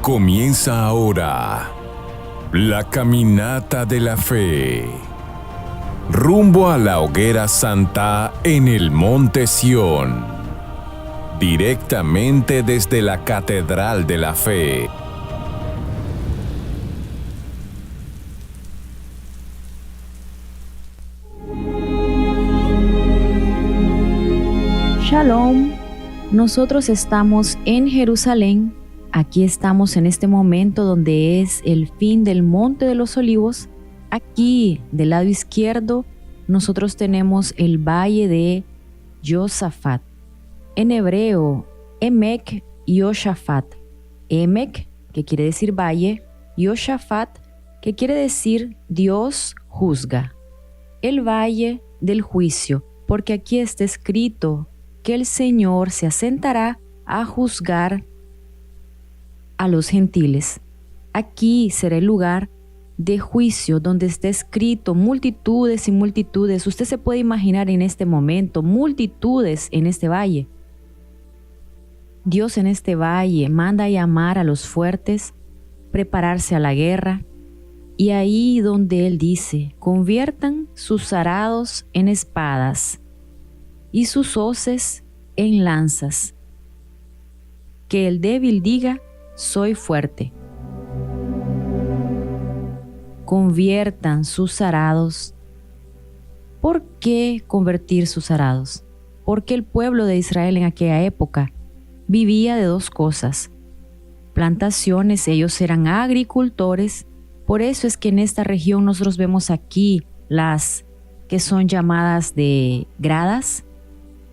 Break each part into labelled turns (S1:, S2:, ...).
S1: Comienza ahora la caminata de la fe, rumbo a la hoguera santa en el Monte Sión, directamente desde la Catedral de la Fe.
S2: Shalom, nosotros estamos en Jerusalén. Aquí estamos en este momento donde es el fin del Monte de los Olivos. Aquí, del lado izquierdo, nosotros tenemos el valle de Josafat. En hebreo, Emek Yoshafat. Emek, que quiere decir valle, Yoshafat, que quiere decir Dios juzga. El valle del juicio, porque aquí está escrito que el Señor se asentará a juzgar a los gentiles. Aquí será el lugar de juicio donde está escrito multitudes y multitudes. Usted se puede imaginar en este momento multitudes en este valle. Dios en este valle manda llamar a los fuertes, prepararse a la guerra, y ahí donde Él dice, conviertan sus arados en espadas y sus hoces en lanzas. Que el débil diga, soy fuerte. Conviertan sus arados. ¿Por qué convertir sus arados? Porque el pueblo de Israel en aquella época vivía de dos cosas. Plantaciones, ellos eran agricultores. Por eso es que en esta región nosotros vemos aquí las que son llamadas de gradas,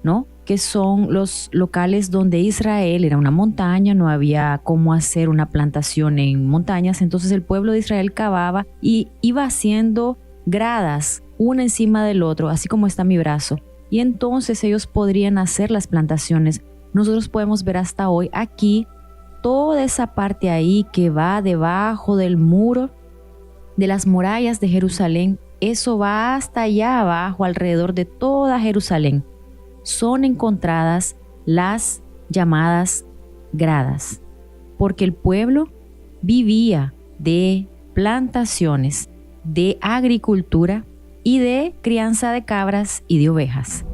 S2: ¿no? Que son los locales donde Israel era una montaña, no había cómo hacer una plantación en montañas, entonces el pueblo de Israel cavaba y iba haciendo gradas, una encima del otro, así como está mi brazo, y entonces ellos podrían hacer las plantaciones. Nosotros podemos ver hasta hoy aquí toda esa parte ahí que va debajo del muro de las murallas de Jerusalén, eso va hasta allá abajo, alrededor de toda Jerusalén. Son encontradas las llamadas gradas, porque el pueblo vivía de plantaciones, de agricultura y de crianza de cabras y de ovejas.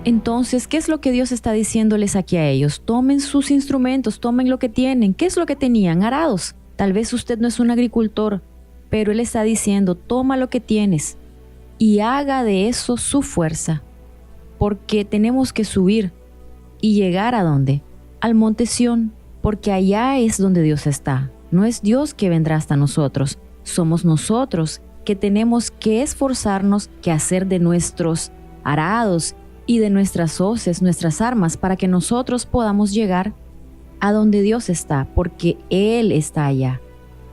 S2: Entonces, ¿qué es lo que Dios está diciéndoles aquí a ellos? Tomen sus instrumentos, tomen lo que tienen. ¿Qué es lo que tenían? Arados. Tal vez usted no es un agricultor, pero Él está diciendo, toma lo que tienes y haga de eso su fuerza. Porque tenemos que subir y llegar ¿a dónde? Al Monte Sión, porque allá es donde Dios está. No es Dios que vendrá hasta nosotros, somos nosotros que tenemos que esforzarnos, que hacer de nuestros arados y de nuestras hoces, nuestras armas, para que nosotros podamos llegar a donde Dios está, porque Él está allá,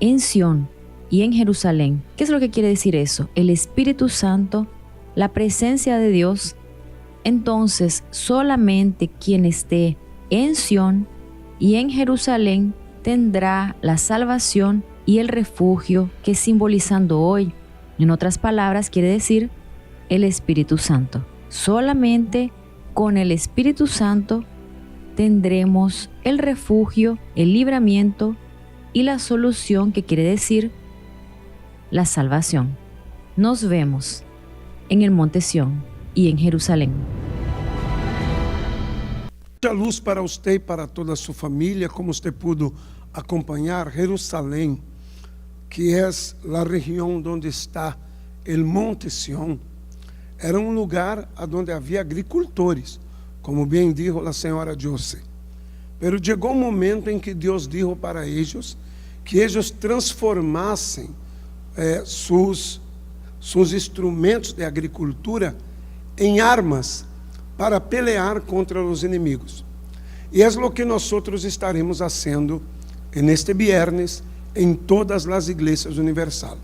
S2: en Sión y en Jerusalén. ¿Qué es lo que quiere decir eso? El Espíritu Santo, la presencia de Dios. Entonces, solamente quien esté en Sión y en Jerusalén tendrá la salvación y el refugio que simbolizando hoy, en otras palabras, quiere decir el Espíritu Santo. Solamente con el Espíritu Santo tendremos el refugio, el libramiento y la solución, que quiere decir la salvación. Nos vemos en el Monte Sión y en Jerusalén.
S3: Muita luz para usted y para toda su familia, como usted pudo acompanhar. Jerusalém, que es la región donde está el Monte Sión, era un lugar donde había agricultores, como bien dijo la señora Jose. Pero llegó un momento en que Dios dijo para ellos que ellos transformasen sus instrumentos de agricultura em armas para pelear contra os inimigos. E é o que nós estaremos fazendo neste viernes em todas as igrejas universal,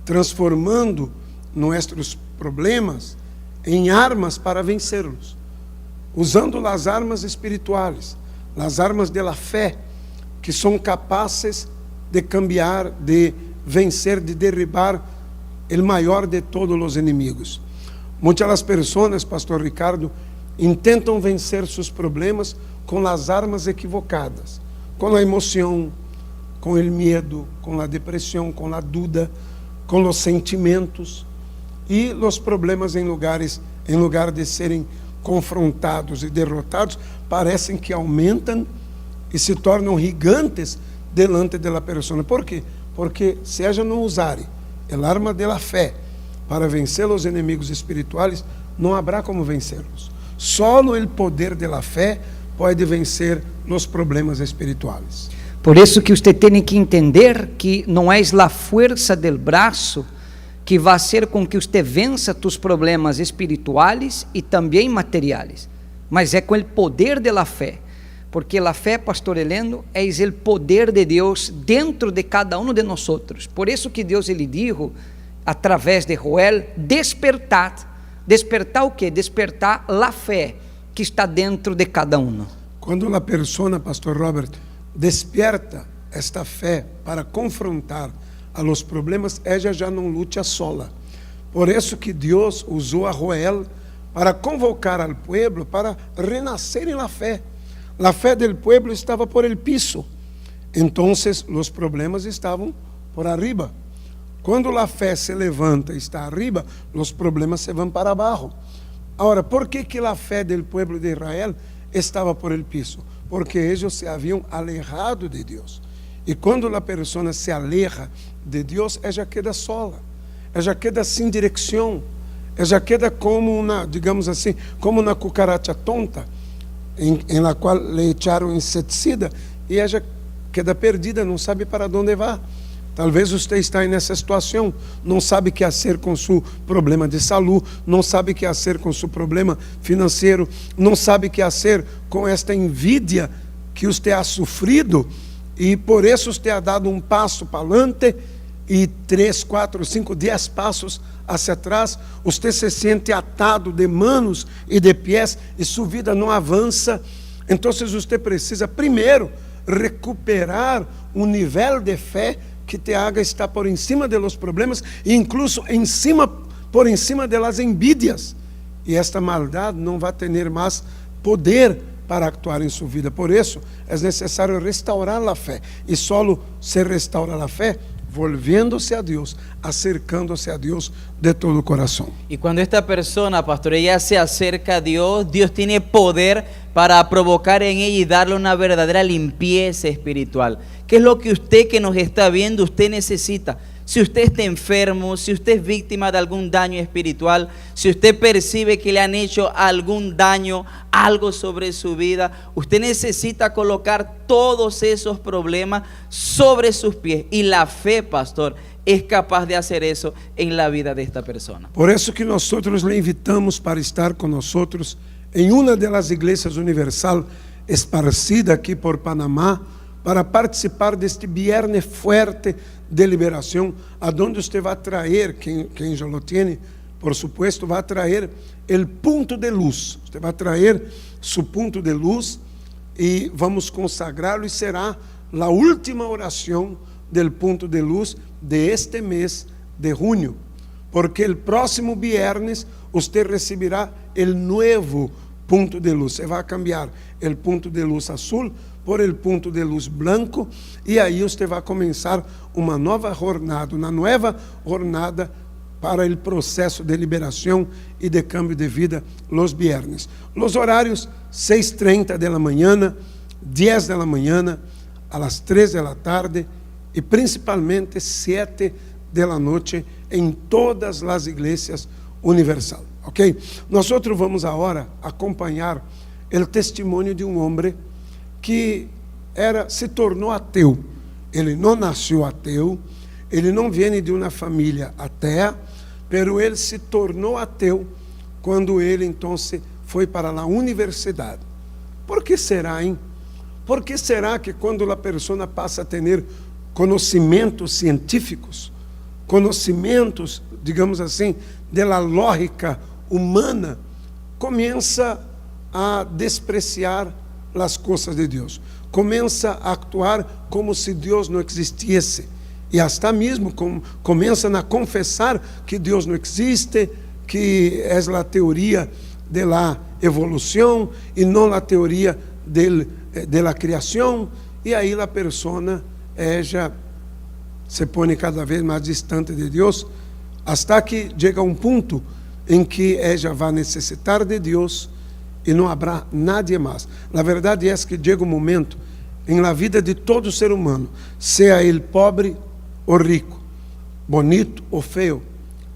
S3: transformando nossos problemas em armas para vencerlos, usando as armas espirituais, as armas da fé, que são capazes de cambiar, de vencer, de derribar o maior de todos os inimigos. Muitas das pessoas, Pastor Ricardo, intentam vencer seus problemas com as armas equivocadas, com a emoção, com o medo, com a depressão, com a dúvida, com os sentimentos e os problemas em lugar de serem confrontados e derrotados, parecem que aumentam e se tornam gigantes delante da pessoa. ¿Por quê? Porque se ela não usar a arma da fé para vencer os inimigos espirituais, não haverá como vencê-los. Só o poder da fé pode vencer os problemas espirituais.
S4: Por isso que você tem que entender que não é a força do braço que vai fazer com que você vença tus problemas espirituais e também materiais, mas é com o poder da fé, porque a fé, pastor Heleno, é o poder de Deus dentro de cada um de nós. Por isso que Deus ele dijo através de Joel, despertar o quê? Despertar a fé que está dentro de cada um.
S3: Quando a pessoa, pastor Robert, despierta esta fé para confrontar a los problemas, ella já não luta sola. Por isso que Deus usou a Joel para convocar al pueblo para renascer em la fé. La fé del pueblo estava por el piso, entonces los problemas estavam por arriba. Quando a fé se levanta e está arriba, os problemas se vão para abaixo. Agora, por que a fé do povo de Israel estava por el piso? Porque eles se haviam alejado de Deus. E quando a pessoa se aleja de Deus, ela queda sola, ela queda sem direção, ela queda como uma, digamos assim, como uma cucaracha tonta, em la qual le echaram inseticida, e ela queda perdida, não sabe para onde vai. Talvez você está nessa situação, não sabe o que fazer com seu problema de saúde, não sabe o que fazer com seu problema financeiro, não sabe o que fazer com esta envidia que você ha sofrido, e por isso você ha dado um passo para adelante e 3, 4, 5, 10 passos hacia atrás. Você se sente atado de manos e de pés e sua vida não avança. Então você precisa primeiro recuperar um nível de fé que te haga estar por encima de los problemas e incluso por encima de las envidias. E esta maldade não vai ter mais poder para actuar em sua vida. Por isso, é necessário restaurar a fé. E só se restaura a fé volviendo-se a Deus, acercando-se a Deus de todo o coração.
S5: Y cuando esta persona, pastor, ella se acerca a Dios, Dios tiene poder para provocar en ella y darle una verdadera limpieza espiritual. ¿Qué es lo que usted que nos está viendo, usted necesita? Si usted está enfermo, si usted es víctima de algún daño espiritual, si usted percibe que le han hecho algún daño, algo sobre su vida, usted necesita colocar todos esos problemas sobre sus pies. Y la fe, pastor, es capaz de hacer eso en la vida de esta persona.
S3: Por eso que nosotros le invitamos para estar con nosotros en una de las iglesias universal esparcida aquí por Panamá, para participar deste viernes fuerte de liberação, aonde você vai trazer, quem já lo tiene, por supuesto, vai trazer o ponto de luz. Você vai trazer seu ponto de luz e vamos consagrá-lo, e será a última oração do ponto de luz de este mês de junho, porque o próximo viernes você receberá o novo ponto de luz. Você vai cambiar o ponto de luz azul por el ponto de luz branco, e aí você vai começar uma nova jornada para o processo de liberação e de cambio de vida los viernes. Los horários 6:30 da manhã, 10 da manhã, a las 3 da tarde e principalmente 7 da noite em todas as igrejas universal, ok? Nós vamos agora acompanhar o testemunho de um homem que se tornou ateu. Ele não nasceu ateu, ele não vem de uma família ateia, pero ele se tornou ateu quando ele então foi para a universidade. Por que será, hein? Por que será que quando a pessoa passa a ter conhecimentos científicos, conhecimentos, digamos assim, da lógica humana, começa a despreciar as coisas de Deus, começa a actuar como se Deus não existisse, e até mesmo começam a confessar que Deus não existe, que é a teoria da evolução e não a teoria da criação, e aí a persona ella se põe cada vez mais distante de Deus, hasta que chega um ponto em que ella vai necessitar de Deus e não haverá nadie mais. A verdade é que chega um momento em la vida de todo ser humano, seja ele pobre ou rico, bonito ou feio,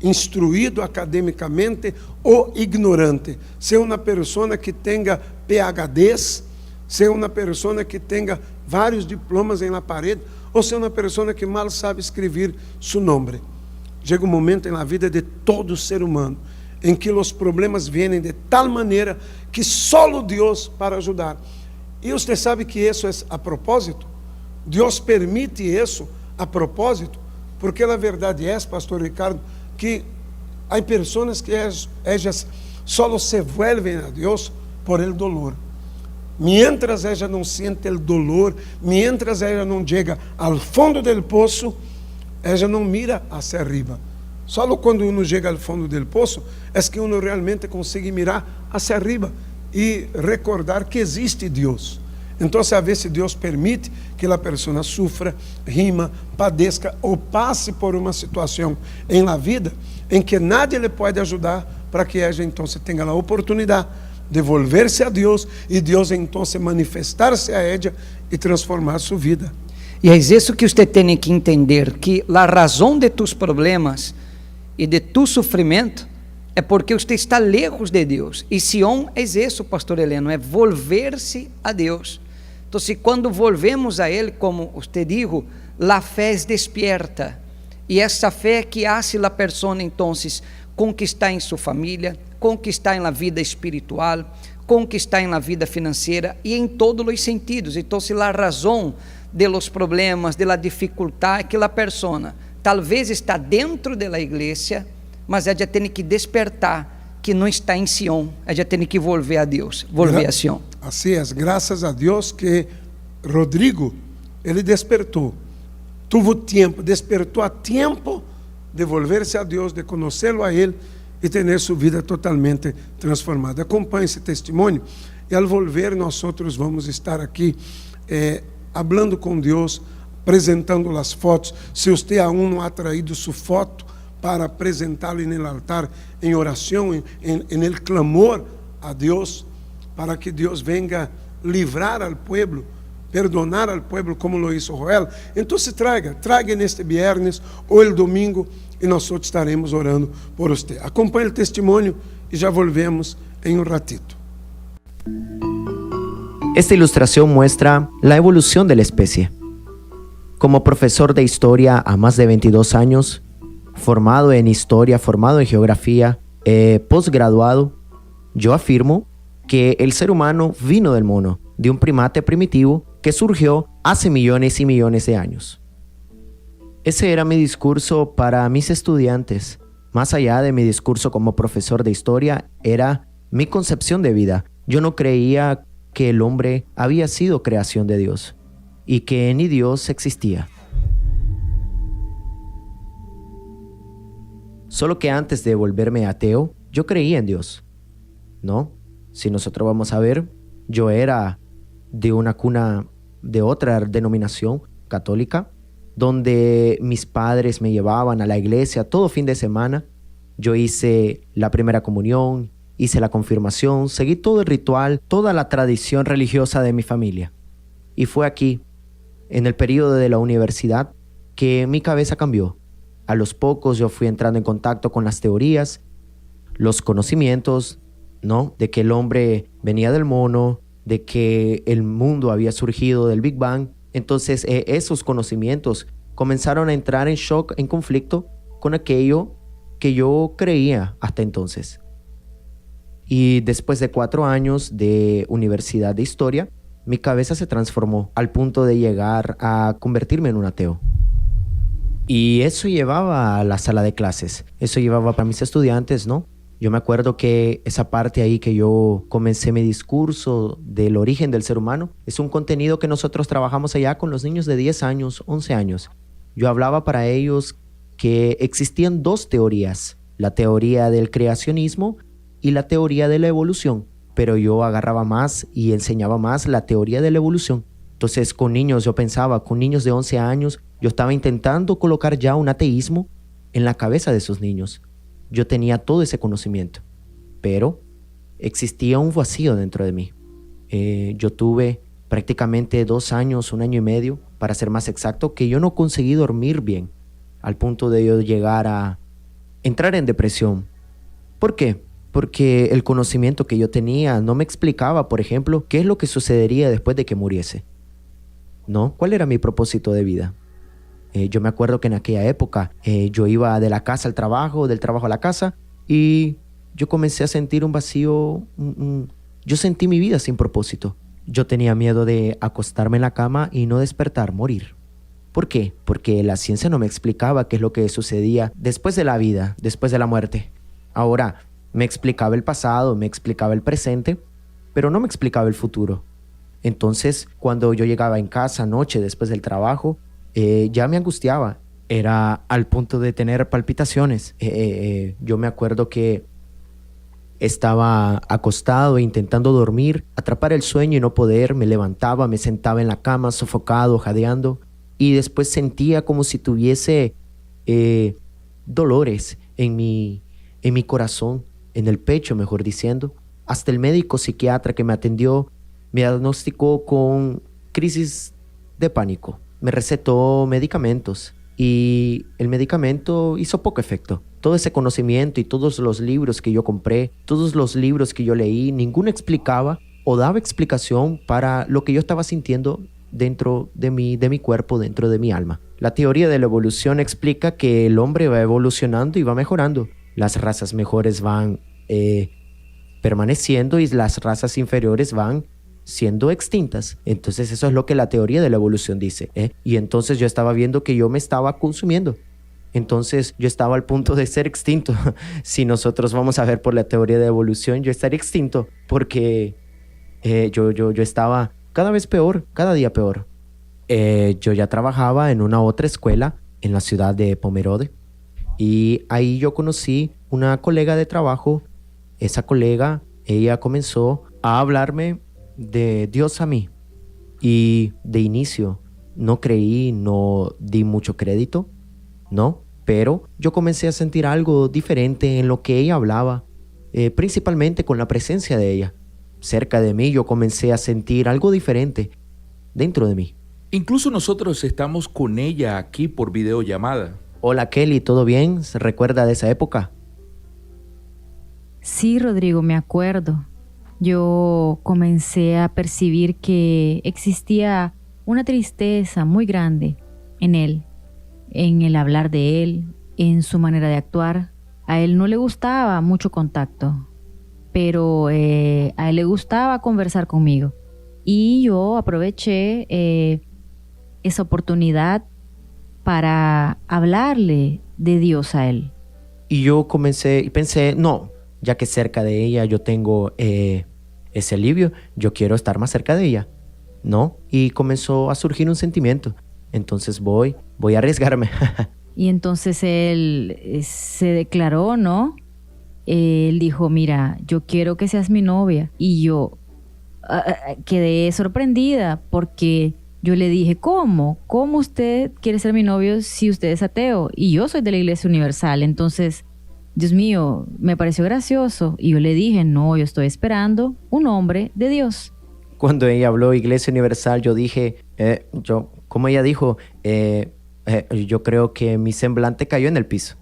S3: instruído academicamente ou ignorante, seja uma pessoa que tenha PhDs, seja uma pessoa que tenha vários diplomas em la parede, ou seja uma pessoa que mal sabe escrever seu nome. Chega um momento na vida de todo ser humano em que os problemas vêm de tal maneira que só Deus para ajudar. E você sabe que isso é a propósito? Deus permite isso a propósito, porque a verdade é, pastor Ricardo, que há pessoas que elas só se vuelven a Deus por el dolor. Mientras ella não sente o dolor, mientras ella não chega ao fundo do poço, ella não mira hacia arriba. Só quando uno chega ao fundo do poço é que uno realmente consegue mirar hacia arriba e recordar que existe Deus. Então, a vezes Deus permite que a pessoa sufra, rima, padeça ou passe por uma situação em la vida em que nadie lhe pode ajudar, para que ella então tenha a oportunidade de volver-se a Deus e Deus então manifestar-se a ella e transformar sua vida.
S4: E é isso que você tem que entender, que a razão de tus problemas e de tu sofrimento é porque você está lejos de Deus. E Sião é isso, pastor Heleno, é volver-se a Deus. Então, quando volvemos a Ele, como você dijo, a fé é despierta. E essa fé que hace a pessoa, então, conquistar em sua família, conquistar em la vida espiritual, conquistar em la vida financeira e em todos os sentidos. Então, a razão de los problemas, de la dificuldade, que a pessoa talvez está dentro da igreja, mas ela tem que despertar que não está em Sião, ela tem que volver a Deus, volver a Sião.
S3: Assim é, graças a Deus que Rodrigo, ele despertou, tuvo tempo, despertou a tempo de volver-se a Deus, de conhecê-lo a Ele e ter sua vida totalmente transformada. Acompanhe esse testemunho e ao volver nós outros vamos estar aqui falando com Deus, apresentando as fotos. Se você aún não ha traído sua foto para apresentá-lo no altar em oração, em el clamor a Deus, para que Deus venga livrar al pueblo, perdonar al pueblo como lo hizo Joel. Então traga neste viernes ou el domingo e nós estaremos orando por você. Acompanhe o testemunho e já volvemos em um ratito.
S6: Esta ilustración muestra la evolución de la especie. Como profesor de historia a más de 22 años, formado en historia, formado en geografía, posgraduado, yo afirmo que el ser humano vino del mono, de un primate primitivo que surgió hace millones y millones de años. Ese era mi discurso para mis estudiantes. Más allá de mi discurso como profesor de historia, era mi concepción de vida. Yo no creía que el hombre había sido creación de Dios y que ni Dios existía. Solo que antes de volverme ateo, yo creía en Dios. ¿No? Si nosotros vamos a ver, yo era de una cuna de otra denominación católica, donde mis padres me llevaban a la iglesia todo fin de semana. Yo hice la primera comunión, hice la confirmación, seguí todo el ritual, toda la tradición religiosa de mi familia. Y fue aquí, en el periodo de la universidad, que mi cabeza cambió. A los pocos yo fui entrando en contacto con las teorías, los conocimientos, ¿no? De que el hombre venía del mono, de que el mundo había surgido del Big Bang. Entonces esos conocimientos comenzaron a entrar en shock, en conflicto con aquello que yo creía hasta entonces. Y después de 4 años de universidad de historia, mi cabeza se transformó al punto de llegar a convertirme en un ateo. Y eso llevaba a la sala de clases, eso llevaba para mis estudiantes, ¿no? Yo me acuerdo que esa parte ahí que yo comencé mi discurso del origen del ser humano es un contenido que nosotros trabajamos allá con los niños de 10 años, 11 años. Yo hablaba para ellos que existían 2 teorías, la teoría del creacionismo y la teoría de la evolución, pero yo agarraba más y enseñaba más la teoría de la evolución. Entonces con niños, yo pensaba, con niños de 11 años, yo estaba intentando colocar ya un ateísmo en la cabeza de esos niños. Yo tenía todo ese conocimiento, pero existía un vacío dentro de mí. Yo tuve prácticamente 2 años, 1 año y medio, para ser más exacto, que yo no conseguí dormir bien, al punto de yo llegar a entrar en depresión. ¿Por qué? Porque el conocimiento que yo tenía no me explicaba, por ejemplo, qué es lo que sucedería después de que muriese. ¿No? ¿Cuál era mi propósito de vida? Yo me acuerdo que en aquella época yo iba de la casa al trabajo, del trabajo a la casa, y yo comencé a sentir un vacío. Yo sentí mi vida sin propósito. Yo tenía miedo de acostarme en la cama y no despertar, morir. ¿Por qué? Porque la ciencia no me explicaba qué es lo que sucedía después de la vida, después de la muerte. Ahora, me explicaba el pasado, me explicaba el presente, pero no me explicaba el futuro. Entonces, cuando yo llegaba en casa anoche después del trabajo, ya me angustiaba. Era al punto de tener palpitaciones. Yo me acuerdo que estaba acostado intentando dormir, atrapar el sueño y no poder. Me levantaba, me sentaba en la cama, sofocado, jadeando. Y después sentía como si tuviese dolores en mi corazón, en el pecho, mejor diciendo. Hasta el médico psiquiatra que me atendió me diagnosticó con crisis de pánico. Me recetó medicamentos y el medicamento hizo poco efecto. Todo ese conocimiento y todos los libros que yo compré, todos los libros que yo leí, ninguno explicaba o daba explicación para lo que yo estaba sintiendo dentro de mi cuerpo, dentro de mi alma. La teoría de la evolución explica que el hombre va evolucionando y va mejorando. Las razas mejores van permaneciendo y las razas inferiores van siendo extintas. Entonces eso es lo que la teoría de la evolución dice, Y entonces yo estaba viendo que yo me estaba consumiendo. Entonces yo estaba al punto de ser extinto. Si nosotros vamos a ver por la teoría de evolución, yo estaría extinto porque yo estaba cada vez peor, cada día peor. Yo ya trabajaba en una otra escuela en la ciudad de Pomerode y ahí yo conocí una colega de trabajo. Esa colega, ella comenzó a hablarme de Dios a mí y de inicio no creí, no di mucho crédito, ¿no? Pero yo comencé a sentir algo diferente en lo que ella hablaba, principalmente con la presencia de ella. Cerca de mí yo comencé a sentir algo diferente dentro de mí.
S7: Incluso nosotros estamos con ella aquí por videollamada.
S6: Hola Kelly, ¿todo bien? ¿Se recuerda de esa época?
S2: Sí, Rodrigo, me acuerdo. Yo comencé a percibir que existía una tristeza muy grande en él, en el hablar de él, en su manera de actuar. A él no le gustaba mucho contacto, pero a él le gustaba conversar conmigo. Y yo aproveché esa oportunidad para hablarle de Dios a él.
S6: Y yo comencé y pensé, no, ya que cerca de ella yo tengo ese alivio, yo quiero estar más cerca de ella, ¿no? Y comenzó a surgir un sentimiento. Entonces voy a arriesgarme.
S2: Y entonces él se declaró, ¿no? Él dijo, mira, yo quiero que seas mi novia. Y yo quedé sorprendida porque yo le dije, ¿cómo? ¿Cómo usted quiere ser mi novio si usted es ateo? Y yo soy de la Iglesia Universal. Entonces, Dios mío, me pareció gracioso. Y yo le dije, no, yo estoy esperando un hombre de Dios.
S6: Cuando ella habló Iglesia Universal, yo dije, como ella dijo, yo creo que mi semblante cayó en el piso.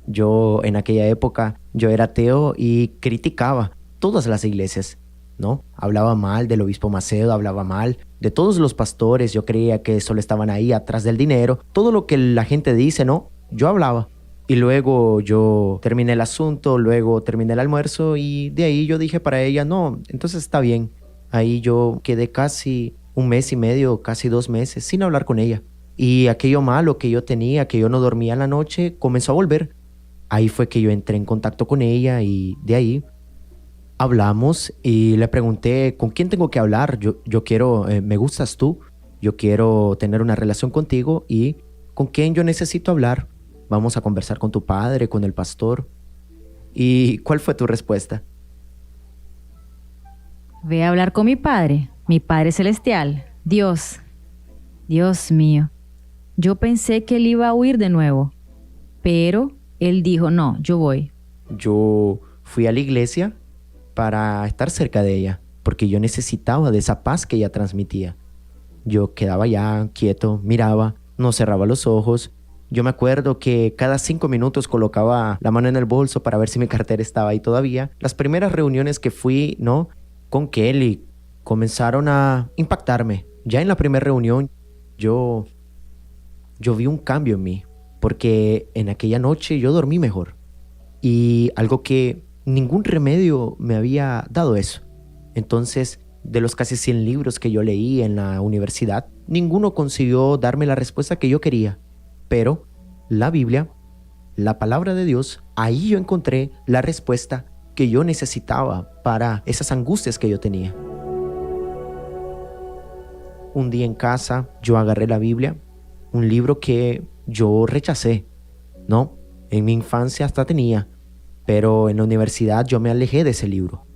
S6: Yo en aquella época, yo era ateo y criticaba todas las iglesias, ¿no? Hablaba mal del obispo Macedo, hablaba mal de todos los pastores. Yo creía que solo estaban ahí atrás del dinero. Todo lo que la gente dice, ¿no? Yo hablaba. Y luego yo terminé el asunto, luego terminé el almuerzo y de ahí yo dije para ella, no, entonces está bien. Ahí yo quedé casi 1 mes y medio, casi 2 meses sin hablar con ella. Y aquello malo que yo tenía, que yo no dormía en la noche, comenzó a volver. Ahí fue que yo entré en contacto con ella y de ahí hablamos y le pregunté, ¿con quién tengo que hablar? Yo quiero, me gustas tú, yo quiero tener una relación contigo y ¿con quién yo necesito hablar? Vamos a conversar con tu padre, con el pastor. ¿Y cuál fue tu respuesta?
S2: Ve a hablar con mi Padre Celestial. Dios mío, yo pensé que él iba a huir de nuevo, pero él dijo, no, yo voy.
S6: Yo fui a la iglesia para estar cerca de ella, porque yo necesitaba de esa paz que ella transmitía. Yo quedaba ya quieto, miraba, no cerraba los ojos. Yo me acuerdo que cada 5 minutos colocaba la mano en el bolso para ver si mi cartera estaba ahí todavía. Las primeras reuniones que fui, ¿no?, con Kelly comenzaron a impactarme. Ya en la primera reunión yo vi un cambio en mí, porque en aquella noche yo dormí mejor. Y algo que ningún remedio me había dado eso. Entonces, de los casi 100 libros que yo leí en la universidad, ninguno consiguió darme la respuesta que yo quería. Pero la Biblia, la palabra de Dios, ahí yo encontré la respuesta que yo necesitaba para esas angustias que yo tenía. Un día en casa yo agarré la Biblia, un libro que yo rechacé, ¿no? En mi infancia hasta tenía, pero en la universidad yo me alejé de ese libro.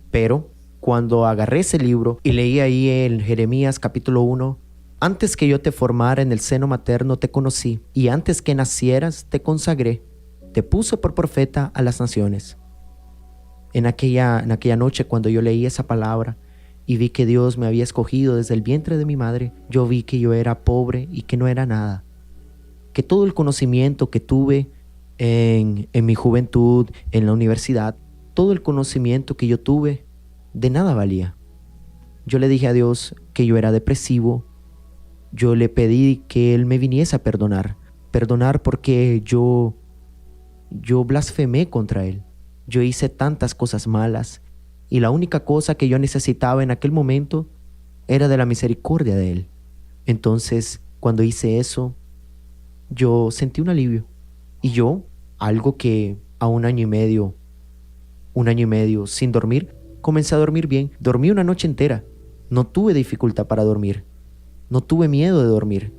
S6: Pero cuando agarré ese libro y leí ahí en Jeremías capítulo 1, antes que yo te formara en el seno materno te conocí, y antes que nacieras te consagré, te puse por profeta a las naciones. En aquella noche cuando yo leí esa palabra y vi que Dios me había escogido desde el vientre de mi madre, yo vi que yo era pobre y que no era nada. Que todo el conocimiento que tuve en mi juventud, en la universidad, todo el conocimiento que yo tuve, de nada valía. Yo le dije a Dios que yo era depresivo. Yo le pedí que Él me viniese a perdonar porque yo blasfemé contra Él. Yo hice tantas cosas malas y la única cosa que yo necesitaba en aquel momento era de la misericordia de Él. Entonces, cuando hice eso, yo sentí un alivio. Y yo, algo que a un año y medio sin dormir, comencé a dormir bien. Dormí una noche entera. No tuve dificultad para dormir. No tuve miedo de dormir.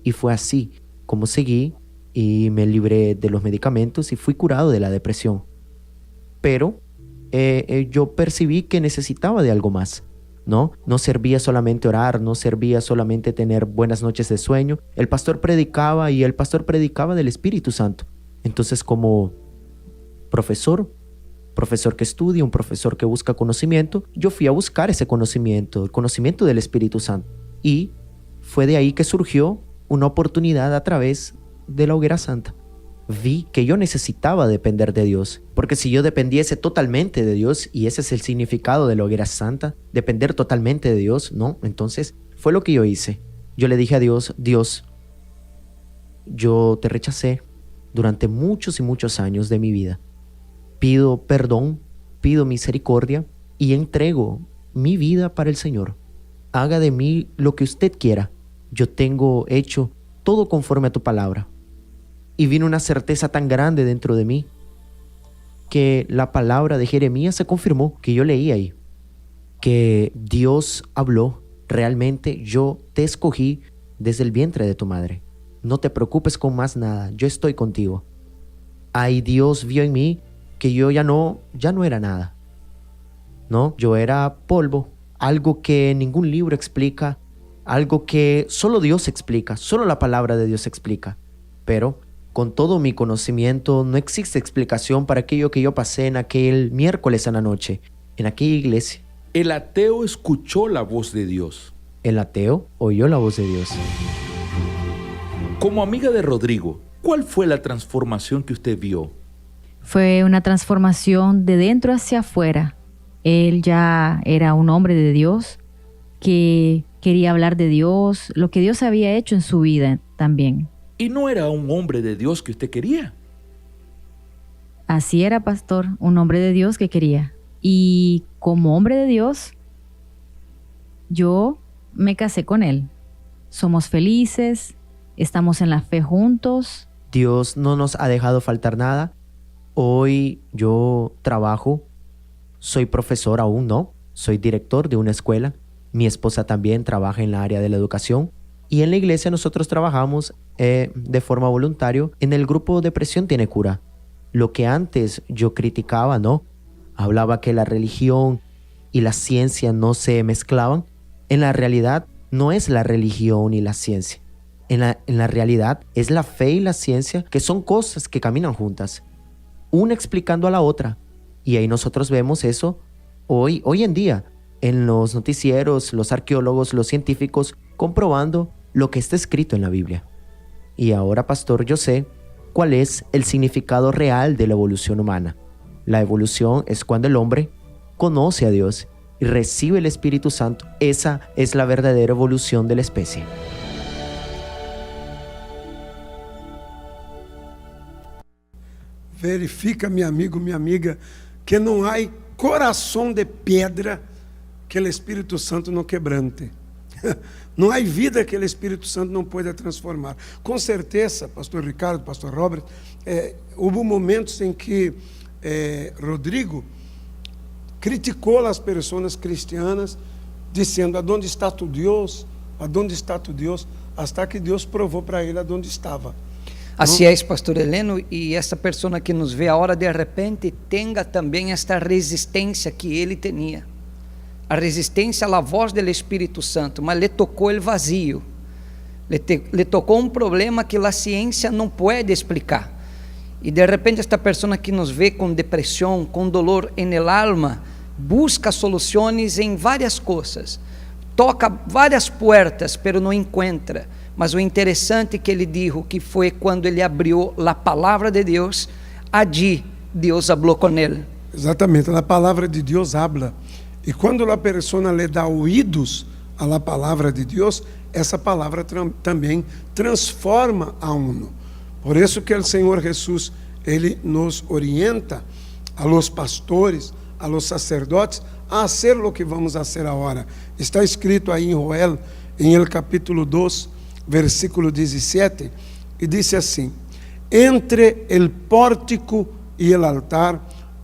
S6: Y fue así como seguí y me libré de los medicamentos y fui curado de la depresión. Pero yo percibí que necesitaba de algo más, ¿no? No servía solamente orar, no servía solamente tener buenas noches de sueño. El pastor predicaba del Espíritu Santo. Entonces, como profesor que estudia, un profesor que busca conocimiento, yo fui a buscar ese conocimiento, el conocimiento del Espíritu Santo. Y fue de ahí que surgió una oportunidad a través de la Hoguera Santa. Vi que yo necesitaba depender de Dios, porque si yo dependiese totalmente de Dios, y ese es el significado de la Hoguera Santa, depender totalmente de Dios, ¿no? Entonces fue lo que yo hice. Yo le dije a Dios, Dios, yo te rechacé durante muchos y muchos años de mi vida. Pido perdón, pido misericordia y entrego mi vida para el Señor. Haga de mí lo que usted quiera. Yo tengo hecho todo conforme a tu palabra. Y vino una certeza tan grande dentro de mí que la palabra de Jeremías se confirmó, que yo leí ahí, que Dios habló, realmente yo te escogí desde el vientre de tu madre. No te preocupes con más nada, yo estoy contigo. Ahí Dios vio en mí que yo ya no era nada, ¿no? Yo era polvo, algo que ningún libro explica, algo que solo Dios explica, solo la palabra de Dios explica. Pero con todo mi conocimiento no existe explicación para aquello que yo pasé en aquel miércoles en la noche, en aquella iglesia.
S7: El ateo escuchó la voz de Dios.
S6: El ateo oyó la voz de Dios.
S7: Como amiga de Rodrigo, ¿cuál fue la transformación que usted vio?
S2: Fue una transformación de dentro hacia afuera. Él ya era un hombre de Dios que quería hablar de Dios, lo que Dios había hecho en su vida también.
S7: ¿Y no era un hombre de Dios que usted quería?
S2: Así era, pastor, un hombre de Dios que quería. Y como hombre de Dios, yo me casé con él. Somos felices, estamos en la fe juntos.
S6: Dios no nos ha dejado faltar nada. Hoy yo trabajo, soy profesor aún, ¿no? Soy director de una escuela. Mi esposa también trabaja en la área de la educación. Y en la iglesia nosotros trabajamos de forma voluntaria en el grupo Depresión Tiene Cura. Lo que antes yo criticaba, ¿no? Hablaba que la religión y la ciencia no se mezclaban. En la realidad, no es la religión y la ciencia. En la realidad es la fe y la ciencia, que son cosas que caminan juntas, una explicando a la otra. Y ahí nosotros vemos eso hoy en día, en los noticieros, los arqueólogos, los científicos, comprobando lo que está escrito en la Biblia. Y ahora, pastor, yo sé cuál es el significado real de la evolución humana. La evolución es cuando el hombre conoce a Dios y recibe el Espíritu Santo. Esa es la verdadera evolución de la especie.
S3: Verifica, meu amigo, minha amiga, que não há coração de pedra que o Espírito Santo não quebrante. Não há vida que o Espírito Santo não pode transformar. Com certeza, pastor Ricardo, pastor Robert, houve momentos em que Rodrigo criticou as pessoas cristianas, dizendo: aonde está tu Deus? Aonde está tu Deus? Hasta que Deus provou para ele aonde estava.
S4: Assim é, pastor Heleno, e essa pessoa que nos vê agora de repente tenha também esta resistência que ele tinha. A resistência à voz do Espírito Santo, mas lhe tocou o vazio. Lhe tocou um problema que a ciência não pode explicar. E de repente esta pessoa que nos vê com depressão, com dolor en el alma, busca soluções em várias coisas. Toca várias portas, pero não encontra. Mas o interessante que ele disse que foi quando ele abriu a palavra de Deus, allí Deus falou com ele.
S3: Exatamente, a palavra de Deus habla. E quando a pessoa lhe dá ouvidos à palavra de Deus, essa palavra também transforma a uno. Por isso que o Senhor Jesus, ele nos orienta a los pastores, a los sacerdotes, a hacer lo que vamos a hacer agora. Está escrito aí em Joel, em el capítulo 2, versículo 17, e disse assim: entre el pórtico e el altar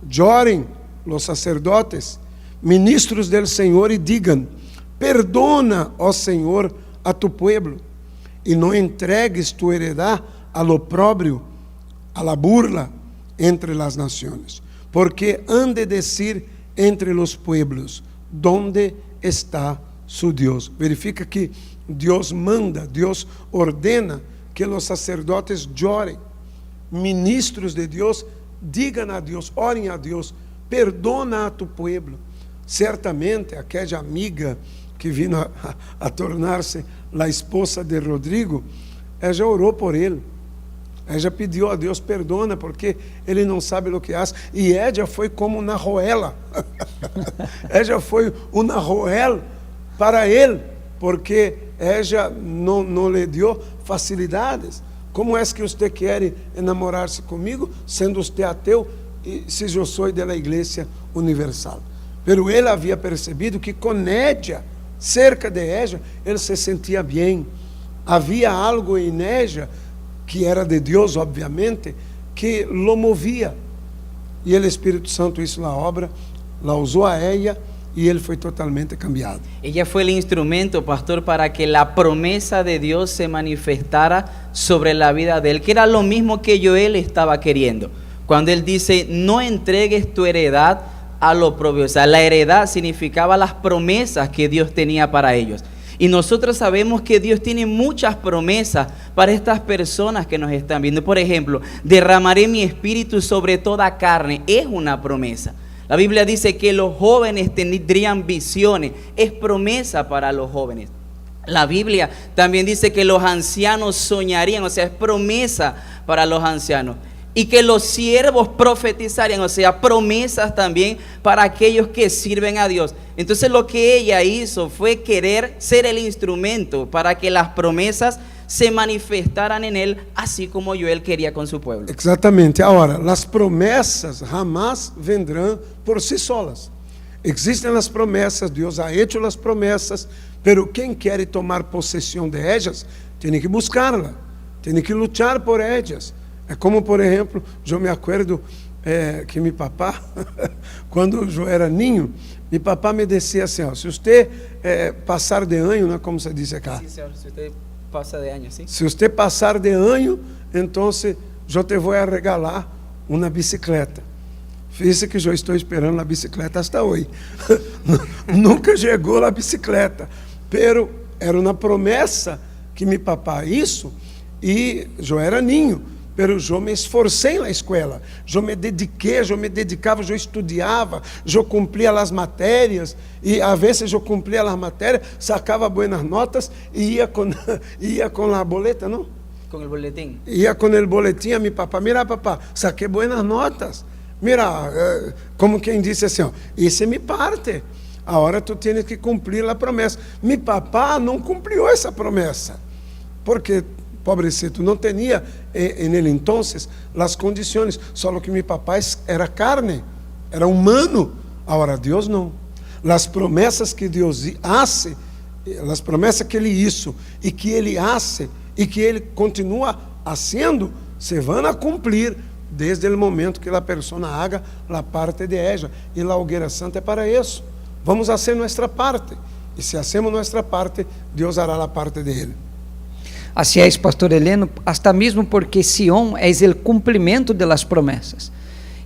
S3: lloren los sacerdotes, ministros del Senhor, e digam: perdona, ó Senhor, a tu pueblo, e não entregues tu heredad al opróbrio, a la burla entre las naciones, porque han de decir entre los pueblos: ¿dónde está su Dios? Verifica que Deus manda, Deus ordena que os sacerdotes llorem, ministros de Deus digam a Deus, orem a Deus: perdona a tu pueblo. Certamente aquela amiga que vino a tornar-se a esposa de Rodrigo, ela orou por ele, ela pediu a Deus: perdona, porque ele não sabe o que faz. E ela foi como uma roela, ela foi uma roela para ele, porque ella não lhe deu facilidades. Como é que você quer enamorar-se comigo, sendo você ateu, e se eu sou da Igreja Universal? Pero ele havia percebido que com ella, cerca de ella, ele se sentia bem. Havia algo em ella, que era de Deus, obviamente, que lo movia. E o Espírito Santo hizo a obra, la usou a ella, y él fue totalmente cambiado.
S5: Ella fue el instrumento, pastor, para que la promesa de Dios se manifestara sobre la vida de él, que era lo mismo que Joel estaba queriendo. Cuando él dice: no entregues tu heredad a lo propio. O sea, la heredad significaba las promesas que Dios tenía para ellos. Y nosotros sabemos que Dios tiene muchas promesas para estas personas que nos están viendo. Por ejemplo, derramaré mi espíritu sobre toda carne. Es una promesa. La Biblia dice que los jóvenes tendrían visiones. Es promesa para los jóvenes. La Biblia también dice que los ancianos soñarían. O sea, es promesa para los ancianos. Y que los siervos profetizarían. O sea, promesas también para aquellos que sirven a Dios. Entonces lo que ella hizo fue querer ser el instrumento para que las promesas se manifestaran en él, así como Joel quería con su pueblo.
S3: Exatamente. Agora, as promessas jamás vendrão por si solas. Existem as promessas, Deus ha hecho as promessas, pero quem quer tomar possessão de ellas, tem que buscarla, tem que lutar por ellas. É como, por exemplo, eu me acordo que meu papá, quando eu era ninho, meu papá me dizia assim: ó, se você passar de ano, né, como se diz acá?
S5: Sí, senhor, se você passa de ano, sim?
S3: Se você passar de ano, então eu te vou regalar uma bicicleta. Fíjese que eu estou esperando a bicicleta hasta hoje. Nunca chegou a bicicleta, pero Era uma promessa que meu papai hizo e eu era ninho, pero eu me esforcei na escola, eu me dediquei, eu me dedicava, eu estudava, eu cumpria as matérias e às vezes eu cumpria as matérias, sacava boas notas e ia com a boleta, não?
S5: Con el boletín.
S3: Ia com o boletim a meu papá, mira papá, saquei boas notas, mira, como quem disse assim, ó, isso é minha parte. Agora tu tienes que cumprir a promessa. Meu papá não cumpriu essa promessa, porque, pobrecito, não tinha en ele entonces as condições, só que meu papá era carne, era humano. Agora Deus não. As promessas que Deus hace, as promessas que Ele hizo e que Ele hace e que Ele continua haciendo, se vão a cumprir desde o momento que a pessoa haga a parte de ella. E a hogueira santa é para isso. Vamos fazer nossa parte. E se hacemos nossa parte, Deus hará a parte dele.
S4: Así es, pastor Heleno, hasta mesmo porque Sión é o cumprimento de las promessas.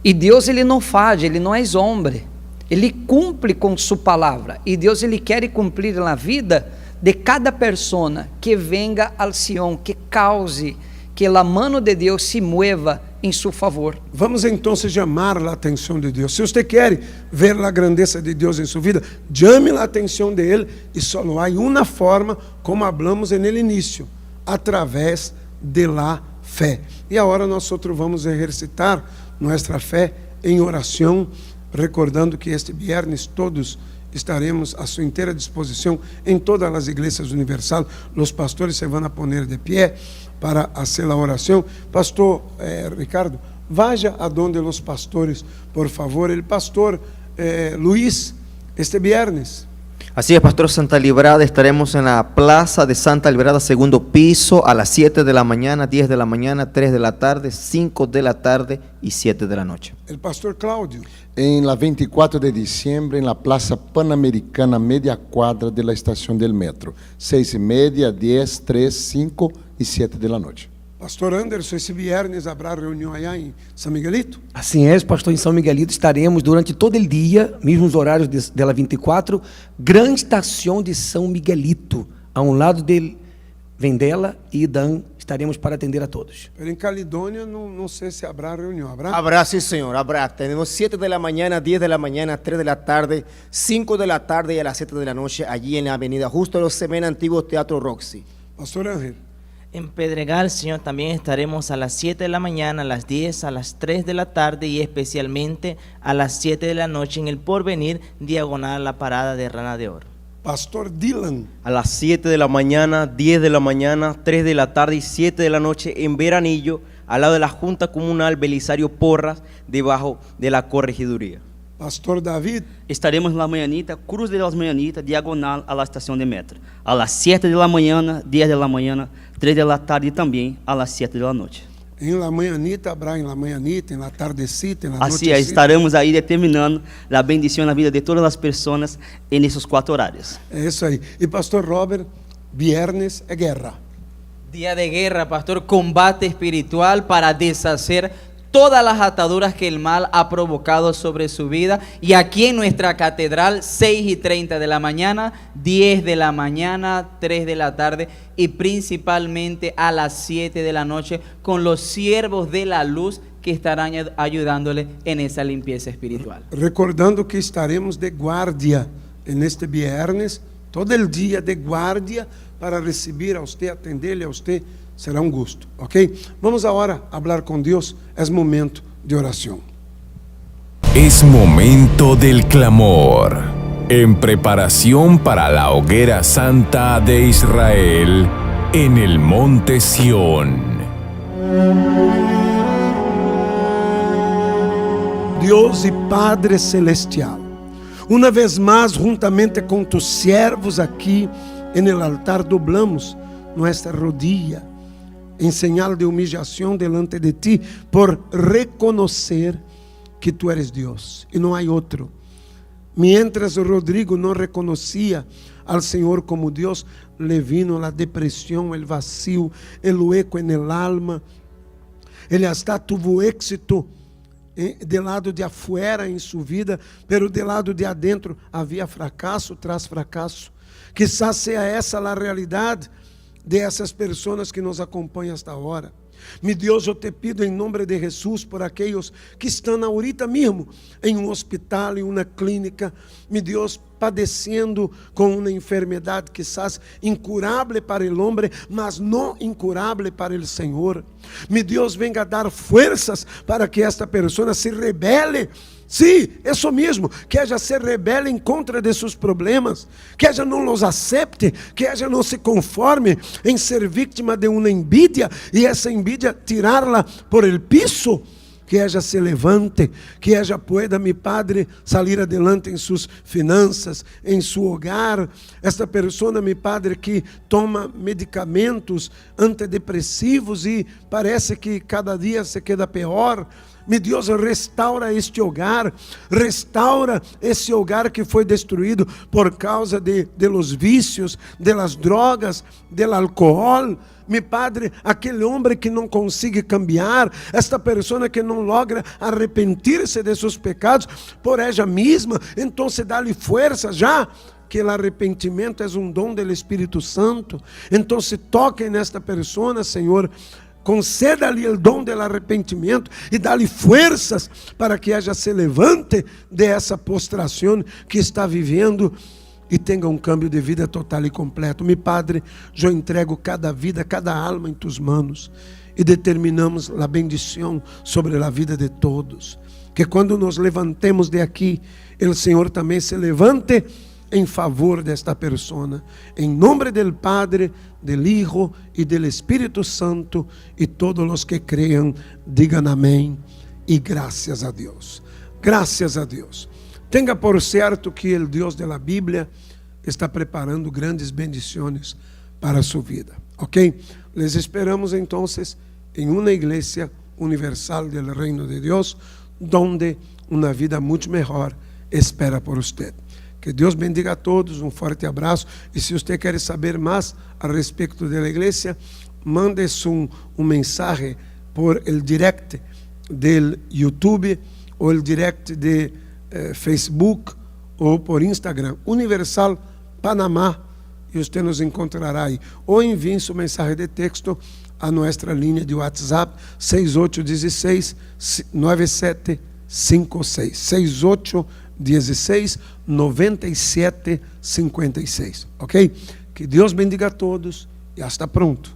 S4: E Deus, ele não falla, ele não é homem. Ele cumpre com sua palavra. E Deus, ele quer cumprir na vida de cada persona que venga al Sión, que cause que a mano de Deus se mueva em seu favor.
S3: Vamos então chamar a atenção de Deus. Se você quer ver a grandeza de Deus em sua vida, chame a atenção de Ele, e só há uma forma, como hablamos no início, através de la fé. E agora nós vamos exercitar nossa fé em oração, recordando que este viernes todos estaremos a sua inteira disposição em todas as igrejas universal. Os pastores se vão a poner de pé para fazer a oração. Pastor Ricardo, vaya a donde los pastores, por favor. El pastor Luis, este viernes.
S8: Así es, Pastor Santa Librada, estaremos en la Plaza de Santa Librada, segundo piso, a las 7 de la mañana, 10 de la mañana, 3 de la tarde, 5 de la tarde y 7 de la noche.
S3: El pastor Claudio.
S9: En la 24 de diciembre, en la Plaza Panamericana, media cuadra de la estación del metro, 6:30, 10, 3, 5 y 7 de la noche.
S3: Pastor Anderson, esse viernes habrá reunião allá em São Miguelito?
S10: Assim é, pastor, em São Miguelito estaremos durante todo o dia, mesmo os horários dela 24, Gran Estação de São Miguelito, a um lado de Vendela e Dan, estaremos para atender a todos.
S3: Pero em Calidônia não sei se habrá reunião, habrá?
S11: Habrá, sí señor, habrá. Tenemos 7 de la mañana, 10 de la mañana, 3 de la tarde, 5 de la tarde y a las 7 de la noche allí en la avenida, justo en los Semena Antiguo Teatro Roxy.
S3: Pastor Ángel.
S5: En Pedregal, Señor, también estaremos a las 7 de la mañana, a las 10, a las 3 de la tarde y especialmente a las 7 de la noche en el Porvenir, diagonal a la parada de Rana de Oro.
S3: Pastor Dylan.
S12: A las 7 de la mañana, 10 de la mañana, 3 de la tarde y 7 de la noche en Veranillo, al lado de la Junta Comunal Belisario Porras, debajo de la corregiduría.
S3: Pastor David.
S13: Estaremos en la mañanita, Cruz de las Mañanitas, diagonal a la estación de metro. A las 7 de la mañana, 10 de la mañana, 3 de la tarde y también a las 7 de la noche.
S3: En la mañanita habrá, en la mañanita, en la tardecita, en la
S13: Así
S3: nochecita.
S13: es, estaremos ahí determinando la bendición en la vida de todas las personas en esos 4 horarios.
S3: É isso aí. E Pastor Robert, viernes é guerra.
S5: Día de guerra, pastor, combate espiritual para deshacer todas las ataduras que el mal ha provocado sobre su vida. Y aquí en nuestra catedral, 6:30 de la mañana, 10 de la mañana, 3 de la tarde y principalmente a las 7 de la noche con los siervos de la luz que estarán ayudándole en esa limpieza espiritual.
S3: Recordando que estaremos de guardia en este viernes, todo el día de guardia para recibir a usted, atenderle a usted. Será um gosto, ok? Vamos agora falar com Deus. É momento de oração.
S1: Es momento del clamor. En preparación para la hoguera santa de Israel en el monte Sión.
S3: Deus e Padre Celestial, uma vez mais, juntamente com tus servos aqui en el altar, doblamos nossa rodilla em señal de humillação delante de ti, por reconocer que tu eres Deus e não há outro. Mientras Rodrigo não reconhecia al Senhor como Deus, le vino a depressão, o vacío, o hueco en el alma. Ele hasta tuvo éxito del lado de afuera em sua vida, pero del lado de adentro havia fracasso tras fracasso. Quizás seja essa a realidade dessas pessoas que nos acompanham hasta agora. Mi Deus, eu te pido em nome de Jesus por aqueles que estão ahorita mesmo em um hospital, em uma clínica, mi Deus, padecendo com uma enfermidade quizás incurável para o homem, mas não incurável para o Senhor. Mi Deus, venga dar forças para que esta pessoa se rebele. Sim, isso mesmo, que ella se rebele em contra de seus problemas, que ella não os accepte, que ella não se conforme em ser vítima de uma envidia e essa envidia tirá-la por el piso, que ella se levante, que ella pueda, mi Padre, sair adelante em suas finanças, em seu hogar. Esta pessoa, mi Padre, que toma medicamentos antidepressivos e parece que cada dia se queda pior. Mi Deus, restaura este hogar, restaura esse hogar que foi destruído por causa de los vícios, de las drogas, del alcohol. Mi Padre, aquele homem que não consegue cambiar, esta pessoa que não logra arrepentir-se de seus pecados por ela mesma, então dá-lhe força já, que o arrependimento é um dom do Espírito Santo. Então toque nesta pessoa, Senhor, conceda-lhe o dom do arrependimento e dá-lhe forças para que ella se levante dessa postração que está vivendo e tenha um cambio de vida total e completo. Mi Padre, eu entrego cada vida, cada alma em tus manos e determinamos a bendição sobre a vida de todos. Que quando nos levantemos de aqui, o Senhor também se levante em favor desta persona. Em nome do Padre, do Hijo e do Espírito Santo, e todos os que creiam, digam amém e graças a Deus. Graças a Deus. Tenha por certo que o Deus da Bíblia está preparando grandes bendições para a sua vida. Ok? Les esperamos então em uma igreja universal do reino de Deus, donde uma vida muito melhor espera por você. Que Deus bendiga a todos, um forte abraço. E se você quer saber mais a respeito da igreja, mande um mensagem por el direct del YouTube ou el direct de Facebook ou por Instagram, Universal Panamá, e você nos encontrará aí. Ou envie sua mensagem de texto a nossa linha de WhatsApp 6816-9756 6816-9756, ok? Que Deus bendiga a todos e hasta pronto.